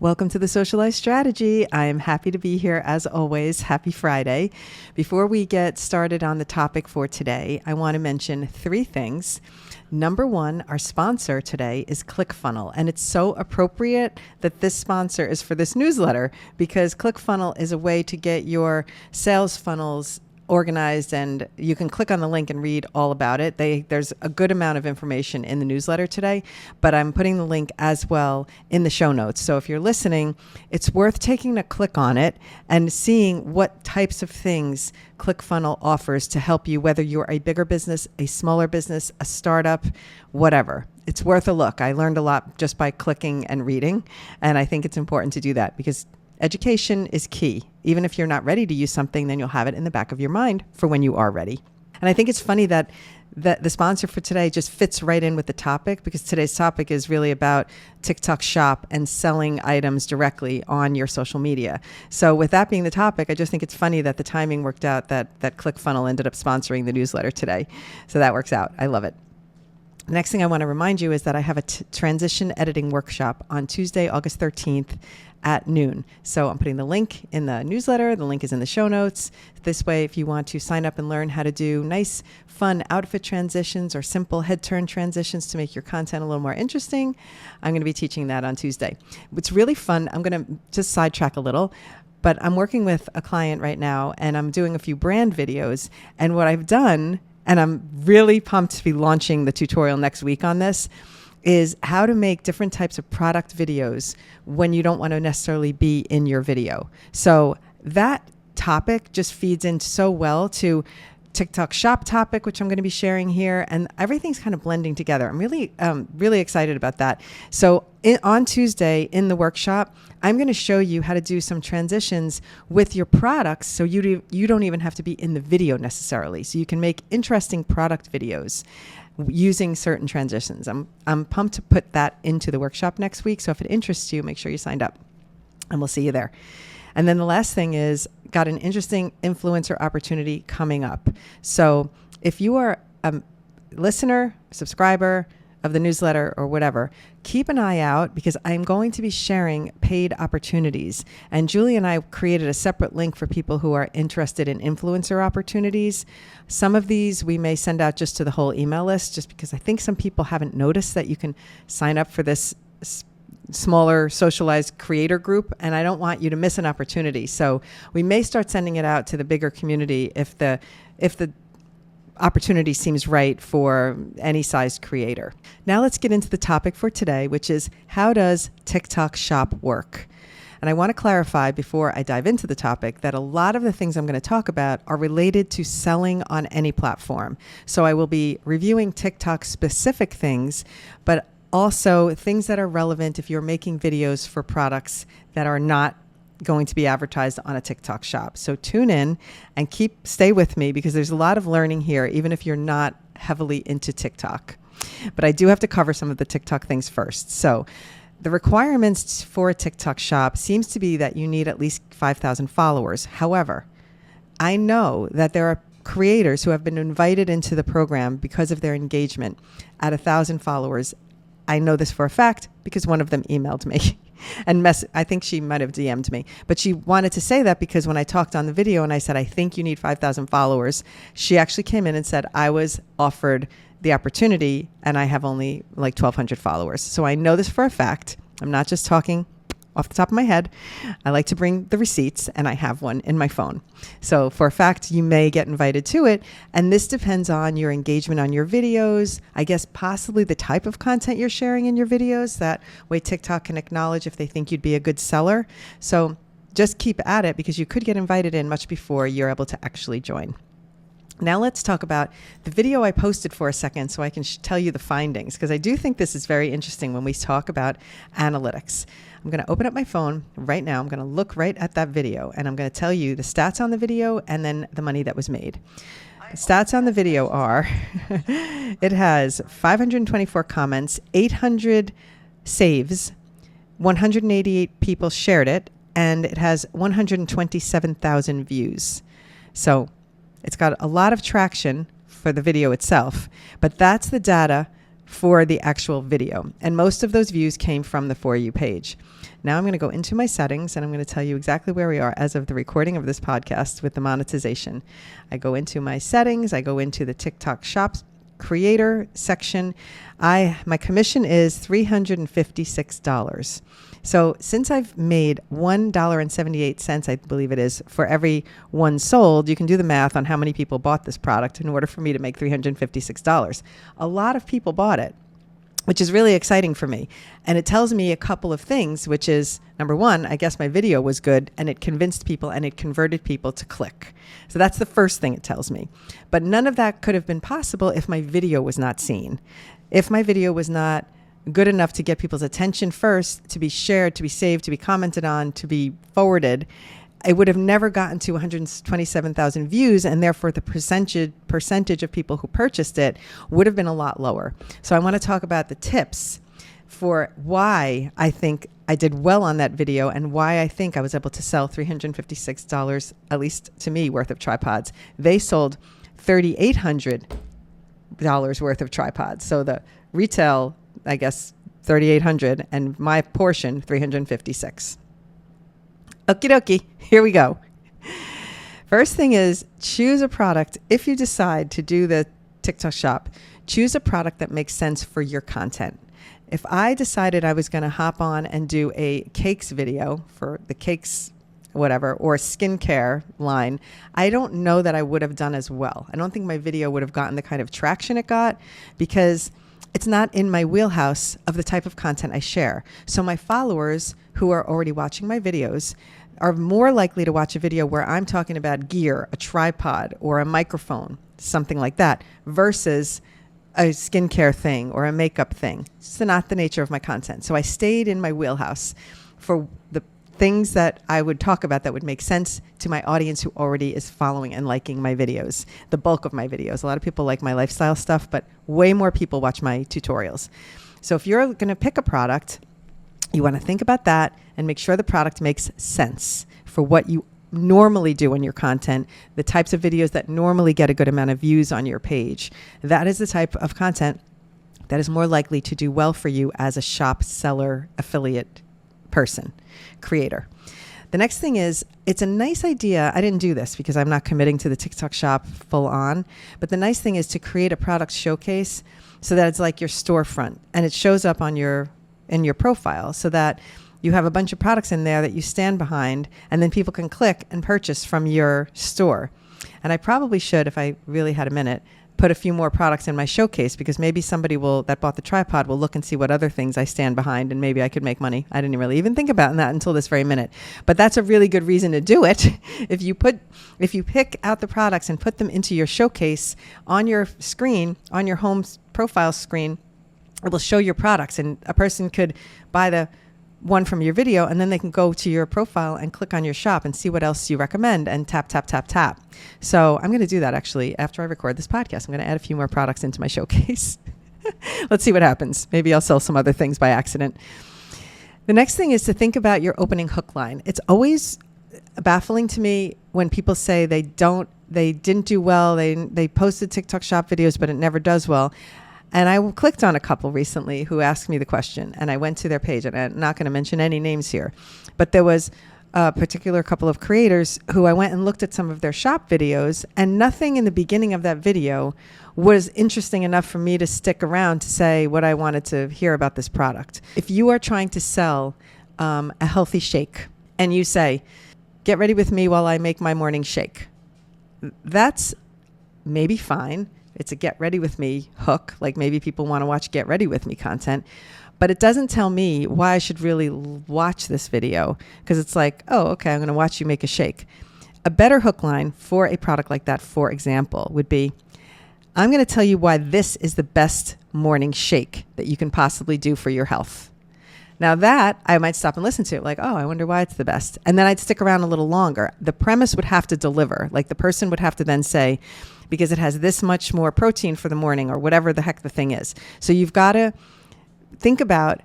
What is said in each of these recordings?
Welcome to the Socialize Strategy. I am happy to be here as always. Happy Friday. Before we get started on the topic for today, I want to mention three things. Number one, our sponsor today is ClickFunnels, and it's so appropriate that this sponsor is for this newsletter because ClickFunnels is a way to get your sales funnels organized, and you can click on the link and read all about it. There's a good amount of information in the newsletter today, but I'm putting the link as well in the show notes. So if you're listening, it's worth taking a click on it and seeing what types of things ClickFunnels offers to help you, whether you're a bigger business, a smaller business, a startup, whatever. It's worth a look. I learned a lot just by clicking and reading, and I think it's important to do that because education is key. Even if you're not ready to use something, then you'll have it in the back of your mind for when you are ready. And I think it's funny that the sponsor for today just fits right in with the topic because today's topic is really about TikTok Shop and selling items directly on your social media. So with that being the topic, I just think it's funny that the timing worked out that ClickFunnels ended up sponsoring the newsletter today. So that works out. I love it. The next thing I want to remind you is that I have a transition editing workshop on Tuesday, August 13th at noon. So I'm putting the link in the newsletter. The link is in the show notes. This way, if you want to sign up and learn how to do nice, fun outfit transitions or simple head turn transitions to make your content a little more interesting, I'm going to be teaching that on Tuesday. It's really fun. I'm going to just sidetrack a little. But I'm working with a client right now, and I'm doing a few brand videos. And what I've done, and I'm really pumped to be launching the tutorial next week on this, is how to make different types of product videos when you don't want to necessarily be in your video. So that topic just feeds in so well to TikTok Shop topic, which I'm going to be sharing here, and everything's kind of blending together. I'm really excited about that. So on Tuesday in the workshop, I'm going to show you how to do some transitions with your products so you don't even have to be in the video necessarily. So you can make interesting product videos using certain transitions. I'm pumped to put that into the workshop next week. So if it interests you, make sure you signed up and we'll see you there. And then the last thing is got an interesting influencer opportunity coming up. So if you are a listener, subscriber of the newsletter or whatever, keep an eye out because I'm going to be sharing paid opportunities. And Julie and I created a separate link for people who are interested in influencer opportunities. Some of these we may send out just to the whole email list, just because I think some people haven't noticed that you can sign up for this smaller socialized creator group, and I don't want you to miss an opportunity. So we may start sending it out to the bigger community if the opportunity seems right for any sized creator. Now let's get into the topic for today, which is how does TikTok Shop work? And I want to clarify before I dive into the topic that a lot of the things I'm going to talk about are related to selling on any platform. So I will be reviewing TikTok specific things, but also things that are relevant if you're making videos for products that are not going to be advertised on a TikTok Shop. So tune in and stay with me because there's a lot of learning here, even if you're not heavily into TikTok. But I do have to cover some of the TikTok things first. So the requirements for a TikTok Shop seems to be that you need at least 5,000 followers. However, I know that there are creators who have been invited into the program because of their engagement at 1,000 followers. I know this for a fact because one of them emailed me and I think she might have DM'd me, but she wanted to say that because when I talked on the video and I said, I think you need 5,000 followers, she actually came in and said, I was offered the opportunity and I have only like 1,200 followers. So I know this for a fact. I'm not just talking off the top of my head. I like to bring the receipts and I have one in my phone. So for a fact, you may get invited to it. And this depends on your engagement on your videos, I guess possibly the type of content you're sharing in your videos. That way TikTok can acknowledge if they think you'd be a good seller. So just keep at it because you could get invited in much before you're able to actually join. Now let's talk about the video I posted for a second so I can tell you the findings, because I do think this is very interesting when we talk about analytics. I'm going to open up my phone right now. I'm going to look right at that video and I'm going to tell you the stats on the video and then the money that was made. The stats on the video are it has 524 comments, 800 saves, 188 people shared it, and it has 127,000 views. So it's got a lot of traction for the video itself, but that's the data for the actual video. And most of those views came from the For You page. Now I'm going to go into my settings and I'm going to tell you exactly where we are as of the recording of this podcast with the monetization. I go into my settings. I go into the TikTok Shop Creator section. My commission is $356. So since I've made $1.78, I believe it is, for every one sold, you can do the math on how many people bought this product in order for me to make $356. A lot of people bought it, which is really exciting for me. And it tells me a couple of things, which is, number one, I guess my video was good and it convinced people and it converted people to click. So that's the first thing it tells me. But none of that could have been possible if my video was not seen. If my video was not good enough to get people's attention first, to be shared, to be saved, to be commented on, to be forwarded, it would have never gotten to 127,000 views, and therefore the percentage of people who purchased it would have been a lot lower. So I want to talk about the tips for why I think I did well on that video and why I think I was able to sell $356, at least to me, worth of tripods. They sold $3,800 worth of tripods. So the retail, I guess, $3,800, and my portion, $356. Okie dokie, here we go. First thing is, choose a product. If you decide to do the TikTok shop, choose a product that makes sense for your content. If I decided I was going to hop on and do a cakes video for the cakes, whatever, or a skincare line, I don't know that I would have done as well. I don't think my video would have gotten the kind of traction it got because it's not in my wheelhouse of the type of content I share. So my followers who are already watching my videos are more likely to watch a video where I'm talking about gear, a tripod, or a microphone, something like that, versus a skincare thing or a makeup thing. It's not the nature of my content. So I stayed in my wheelhouse for the things that I would talk about that would make sense to my audience who already is following and liking my videos, the bulk of my videos. A lot of people like my lifestyle stuff, but way more people watch my tutorials. So if you're going to pick a product, you want to think about that and make sure the product makes sense for what you normally do in your content, the types of videos that normally get a good amount of views on your page. That is the type of content that is more likely to do well for you as a shop seller, affiliate person, creator. The next thing is, it's a nice idea. I didn't do this because I'm not committing to the TikTok shop full on, but the nice thing is to create a product showcase so that it's like your storefront and it shows up on in your profile so that you have a bunch of products in there that you stand behind and then people can click and purchase from your store. And I probably should, if I really had a minute, put a few more products in my showcase because maybe somebody that bought the tripod will look and see what other things I stand behind and maybe I could make money. I didn't really even think about that until this very minute. But that's a really good reason to do it. If you pick out the products and put them into your showcase on your screen, on your home profile screen, it will show your products and a person could buy the one from your video and then they can go to your profile and click on your shop and see what else you recommend and tap, tap, tap, tap. So I'm going to do that actually after I record this podcast. I'm going to add a few more products into my showcase. Let's see what happens. Maybe I'll sell some other things by accident. The next thing is to think about your opening hook line. It's always baffling to me when people say they didn't do well. They posted TikTok shop videos, but it never does well. And I clicked on a couple recently who asked me the question, and I went to their page, and I'm not going to mention any names here, but there was a particular couple of creators who I went and looked at some of their shop videos, and nothing in the beginning of that video was interesting enough for me to stick around to say what I wanted to hear about this product. If you are trying to sell a healthy shake, and you say, "Get ready with me while I make my morning shake," that's maybe fine. It's a get ready with me hook. Like maybe people want to watch get ready with me content, but it doesn't tell me why I should really watch this video because it's like, oh, okay, I'm going to watch you make a shake. A better hook line for a product like that, for example, would be, I'm going to tell you why this is the best morning shake that you can possibly do for your health. Now that I might stop and listen to it, like, oh, I wonder why it's the best. And then I'd stick around a little longer. The premise would have to deliver. Like the person would have to then say, because it has this much more protein for the morning or whatever the heck the thing is. So you've got to think about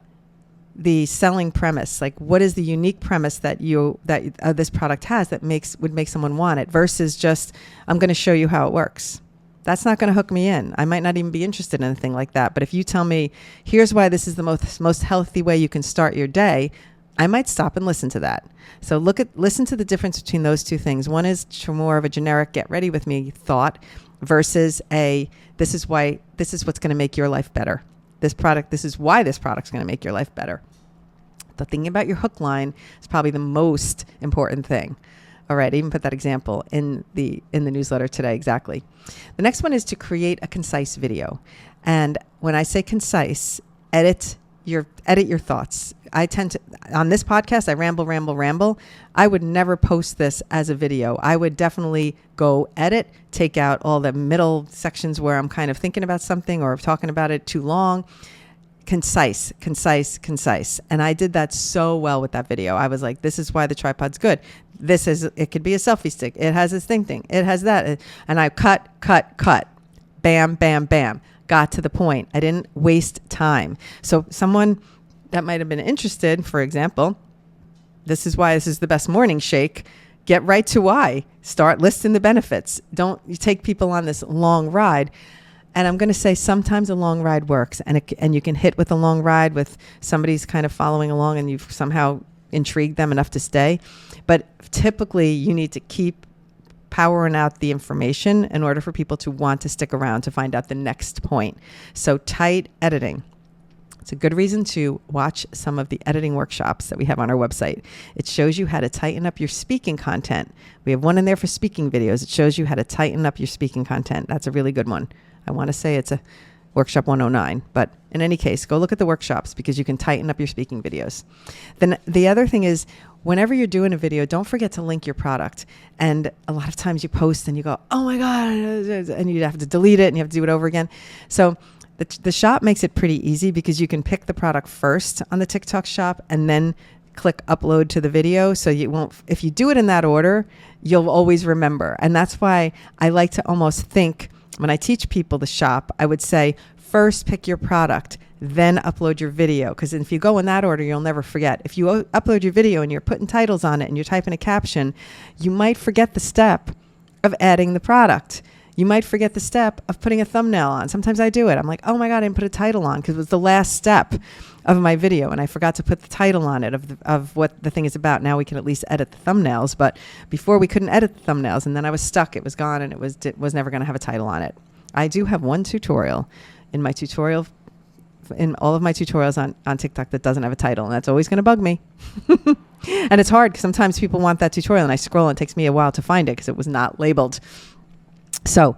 the selling premise. Like what is the unique premise that this product has that would make someone want it versus just, I'm going to show you how it works. That's not going to hook me in. I might not even be interested in anything like that. But if you tell me, here's why this is the most healthy way you can start your day, I might stop and listen to that. So listen to the difference between those two things. One is more of a generic get ready with me thought versus this is what's going to make your life better. This is why this product's going to make your life better. The thinking about your hook line is probably the most important thing. All right, I even put that example in the newsletter today, exactly. The next one is to create a concise video. And when I say concise, edit your thoughts. I tend to, on this podcast, I ramble. I would never post this as a video. I would definitely go edit, take out all the middle sections where I'm kind of thinking about something or talking about it too long. Concise. And I did that so well with that video. I was like, this is why the tripod's good. It could be a selfie stick. It has this thing. It has that. And I cut. Bam. Got to the point. I didn't waste time. So someone that might have been interested, for example, this is why this is the best morning shake. Get right to why. Start listing the benefits. Don't you take people on this long ride. And I'm going to say sometimes a long ride works, and you can hit with a long ride with somebody's kind of following along and you've somehow intrigued them enough to stay. But typically you need to keep powering out the information in order for people to want to stick around to find out the next point. So tight editing. It's a good reason to watch some of the editing workshops that we have on our website. It shows you how to tighten up your speaking content. We have one in there for speaking videos. It shows you how to tighten up your speaking content. That's a really good one. I want to say it's a workshop 109, but in any case, go look at the workshops because you can tighten up your speaking videos. Then the other thing is, whenever you're doing a video, don't forget to link your product. And a lot of times you post and you go, oh my God, and you have to delete it and you have to do it over again. So the shop makes it pretty easy because you can pick the product first on the TikTok shop and then click upload to the video. So you won't, if you do it in that order, you'll always remember. And that's why I like to almost think, when I teach people the shop, I would say, first pick your product, then upload your video. Because if you go in that order, you'll never forget. If you upload your video and you're putting titles on it and you're typing a caption, you might forget the step of adding the product. You might forget the step of putting a thumbnail on. Sometimes I do it. I'm like, oh my God, I didn't put a title on because it was the last step of my video and I forgot to put the title on it of what the thing is about. Now we can at least edit the thumbnails, but before we couldn't edit the thumbnails and then I was stuck. It was gone and it was never going to have a title on it. I do have one tutorial in all of my tutorials on TikTok that doesn't have a title, and that's always going to bug me. And it's hard because sometimes people want that tutorial and I scroll and it takes me a while to find it because it was not labeled. So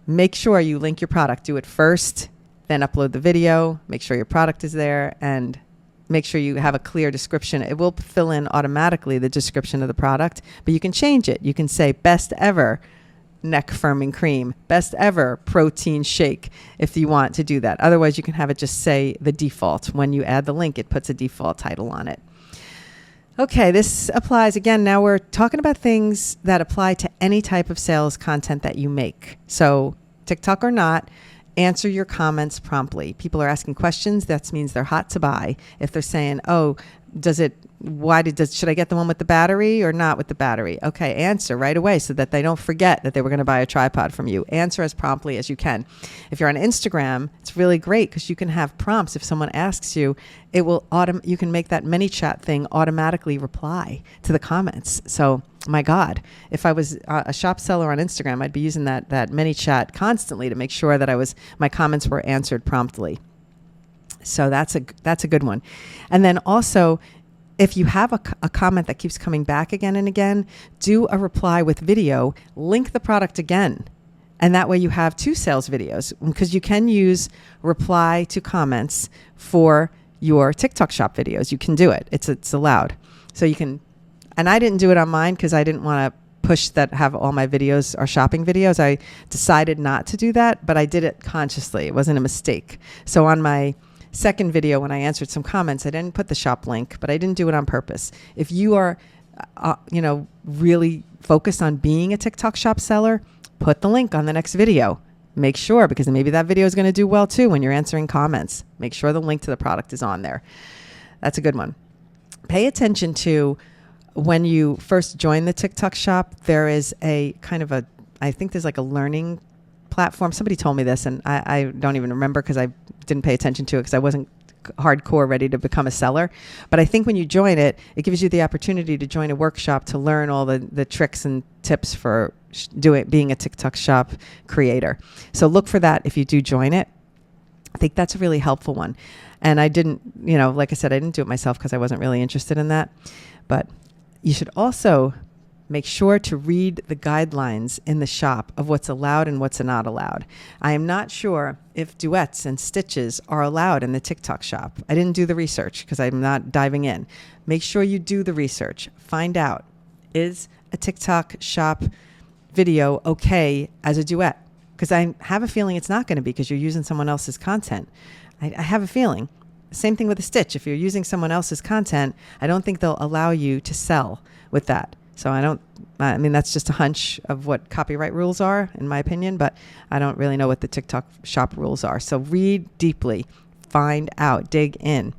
make sure you link your product. Do it first, then upload the video. Make sure your product is there and make sure you have a clear description. It will fill in automatically the description of the product, but you can change it. You can say best ever neck firming cream, best ever protein shake if you want to do that. Otherwise, you can have it just say the default. When you add the link, it puts a default title on it. Okay, this applies again. Now we're talking about things that apply to any type of sales content that you make. So TikTok or not, answer your comments promptly. People are asking questions. That means they're hot to buy. If they're saying, oh, should I get the one with the battery or not with the battery? Okay, answer right away so that they don't forget that they were going to buy a tripod from you. Answer as promptly as you can. If you're on Instagram, it's really great because you can have prompts. If someone asks you, you can make that mini chat thing automatically reply to the comments. So, my God, if I was a shop seller on Instagram, I'd be using that mini chat constantly to make sure that my comments were answered promptly. So that's a good one. And then also, if you have a comment that keeps coming back again and again, do a reply with video, link the product again. And that way you have 2 sales videos because you can use reply to comments for your TikTok shop videos. You can do it. It's allowed. So you can, and I didn't do it on mine because I didn't want to push that have all my videos are shopping videos. I decided not to do that, but I did it consciously. It wasn't a mistake. So on my second video, when I answered some comments, I didn't put the shop link, but I didn't do it on purpose. If you are, really focused on being a TikTok shop seller, put the link on the next video. Make sure, because maybe that video is going to do well too when you're answering comments. Make sure the link to the product is on there. That's a good one. Pay attention to when you first join the TikTok shop, there is I think there's like a learning platform. Somebody told me this and I don't even remember because I didn't pay attention to it because I wasn't hardcore ready to become a seller. But I think when you join it, it gives you the opportunity to join a workshop to learn all the tricks and tips for being a TikTok shop creator. So look for that if you do join it. I think that's a really helpful one. And I didn't, like I said, I didn't do it myself because I wasn't really interested in that. But you should also make sure to read the guidelines in the shop of what's allowed and what's not allowed. I am not sure if duets and stitches are allowed in the TikTok shop. I didn't do the research because I'm not diving in. Make sure you do the research. Find out, is a TikTok shop video okay as a duet? Because I have a feeling it's not going to be, because you're using someone else's content. I have a feeling. Same thing with a stitch. If you're using someone else's content, I don't think they'll allow you to sell with that. So I mean, that's just a hunch of what copyright rules are, in my opinion, but I don't really know what the TikTok shop rules are. So read deeply, find out, dig in.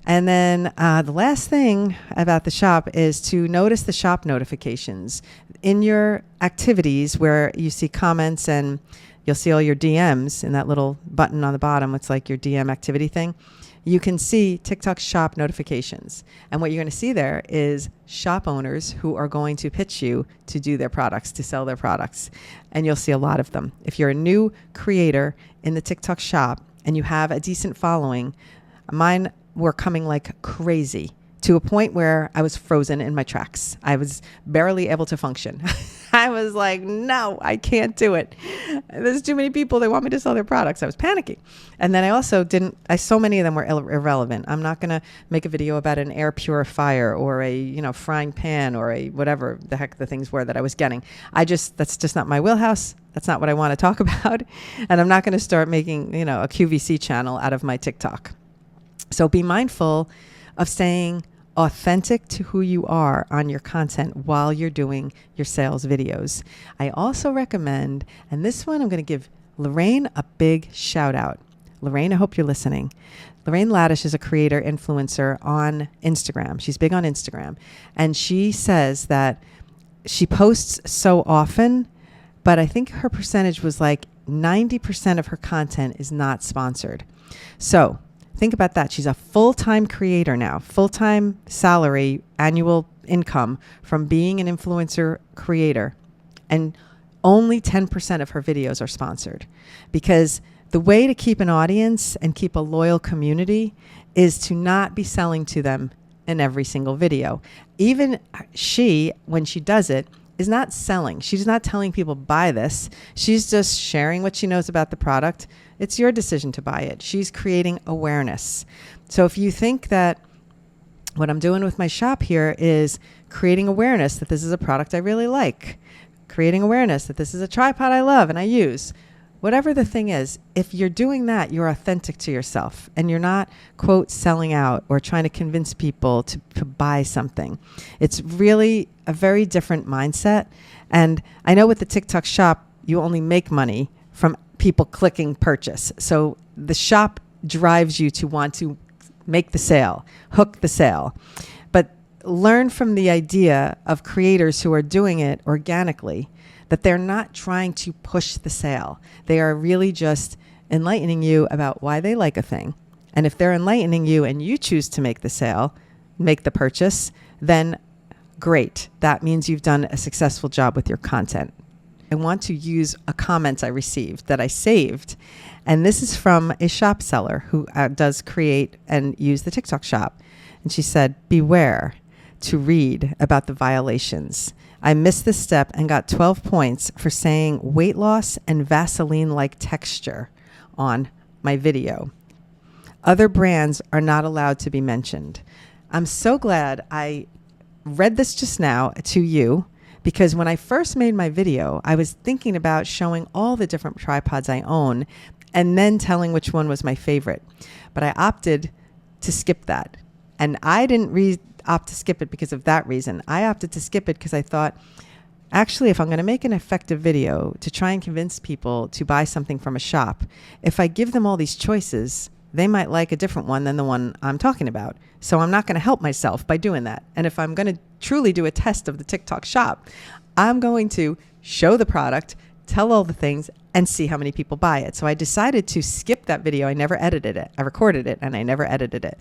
And then the last thing about the shop is to notice the shop notifications. In your activities where you see comments and you'll see all your DMs in that little button on the bottom, it's like your DM activity thing. You can see TikTok shop notifications. And what you're going to see there is shop owners who are going to pitch you to do their products, to sell their products. And you'll see a lot of them. If you're a new creator in the TikTok shop and you have a decent following, mine were coming like crazy, to a point where I was frozen in my tracks. I was barely able to function. I was like, no, I can't do it. There's too many people. They want me to sell their products. I was panicking. And then I also so many of them were irrelevant. I'm not going to make a video about an air purifier or a, frying pan or a whatever the heck the things were that I was getting. That's just not my wheelhouse. That's not what I want to talk about. And I'm not going to start making, a QVC channel out of my TikTok. So be mindful of staying authentic to who you are on your content while you're doing your sales videos. I also recommend, and this one I'm going to give Lorraine a big shout out. Lorraine, I hope you're listening. Lorraine Laddish is a creator influencer on Instagram. She's big on Instagram. And she says that she posts so often, but I think her percentage was like 90% of her content is not sponsored. So think about that. She's a full-time creator now, full-time salary, annual income from being an influencer creator. And only 10% of her videos are sponsored. Because the way to keep an audience and keep a loyal community is to not be selling to them in every single video. Even she, when she does it, is not selling. She's not telling people, buy this. She's just sharing what she knows about the product. It's your decision to buy it. She's creating awareness. So if you think that what I'm doing with my shop here is creating awareness that this is a product I really like, creating awareness that this is a tripod I love and I use, whatever the thing is, if you're doing that, you're authentic to yourself and you're not, quote, selling out or trying to convince people to buy something. It's really a very different mindset. And I know with the TikTok shop, you only make money from people clicking purchase. So the shop drives you to want to make the sale, hook the sale. But learn from the idea of creators who are doing it organically, that they're not trying to push the sale. They are really just enlightening you about why they like a thing. And if they're enlightening you and you choose to make the sale, make the purchase, then great. That means you've done a successful job with your content. I want to use a comment I received that I saved. And this is from a shop seller who does create and use the TikTok shop. And she said, beware to read about the violations. I missed this step and got 12 points for saying weight loss and Vaseline-like texture on my video. Other brands are not allowed to be mentioned. I'm so glad I read this just now to you, because when I first made my video, I was thinking about showing all the different tripods I own and then telling which one was my favorite. But I opted to skip that. And I didn't opt to skip it because of that reason. I opted to skip it because I thought, actually, if I'm going to make an effective video to try and convince people to buy something from a shop, if I give them all these choices, they might like a different one than the one I'm talking about. So I'm not going to help myself by doing that. And if I'm going to truly do a test of the TikTok shop, I'm going to show the product, tell all the things, and see how many people buy it. So I decided to skip that video. I never edited it. I recorded it and I never edited it.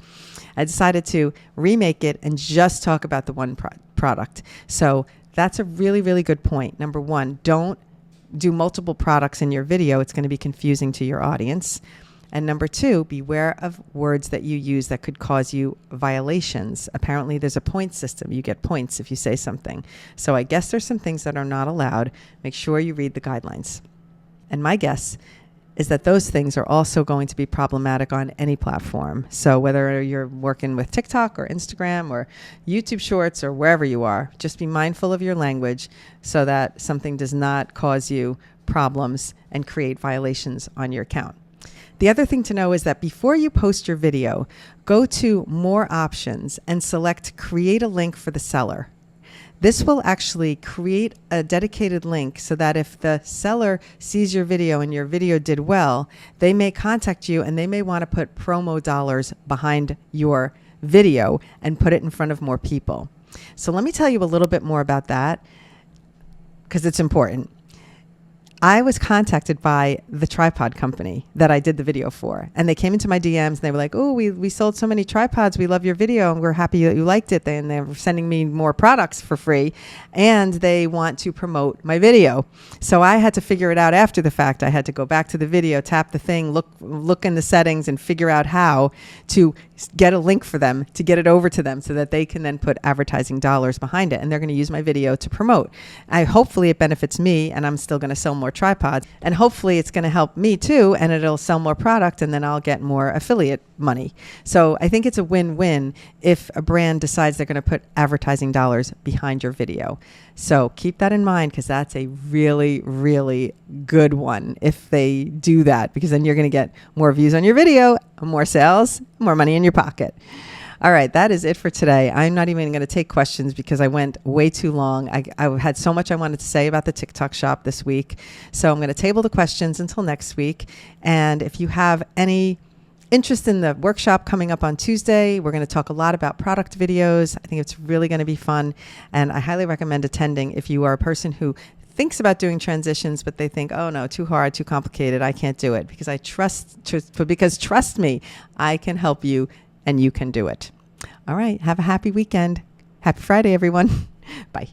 I decided to remake it and just talk about the one product. So that's a really, really good point. Number one, don't do multiple products in your video. It's going to be confusing to your audience. And number two, beware of words that you use that could cause you violations. Apparently, there's a point system. You get points if you say something. So I guess there's some things that are not allowed. Make sure you read the guidelines. And my guess is that those things are also going to be problematic on any platform. So whether you're working with TikTok or Instagram or YouTube Shorts or wherever you are, just be mindful of your language so that something does not cause you problems and create violations on your account. The other thing to know is that before you post your video, go to More Options and select Create a Link for the Seller. This will actually create a dedicated link so that if the seller sees your video and your video did well, they may contact you and they may want to put promo dollars behind your video and put it in front of more people. So let me tell you a little bit more about that because it's important. I was contacted by the tripod company that I did the video for. And they came into my DMs and they were like, oh, we sold so many tripods. We love your video and we're happy that you liked it. And they were sending me more products for free. And they want to promote my video. So I had to figure it out after the fact. I had to go back to the video, tap the thing, look in the settings and figure out how to get a link for them, to get it over to them so that they can then put advertising dollars behind it. And they're going to use my video to promote. Hopefully it benefits me and I'm still going to sell more tripods, and hopefully it's going to help me too, and it'll sell more product, and then I'll get more affiliate money. So I think it's a win-win if a brand decides they're going to put advertising dollars behind your video. So keep that in mind because that's a really, really good one if they do that, because then you're going to get more views on your video, more sales, more money in your pocket. All right, that is it for today. I'm not even going to take questions because I went way too long. I had so much I wanted to say about the TikTok shop this week. So I'm going to table the questions until next week. And if you have any interest in the workshop coming up on Tuesday, we're going to talk a lot about product videos. I think it's really going to be fun. And I highly recommend attending if you are a person who thinks about doing transitions, but they think, oh no, too hard, too complicated. I can't do it because trust me, I can help you. And you can do it. All right. Have a happy weekend. Happy Friday, everyone. Bye.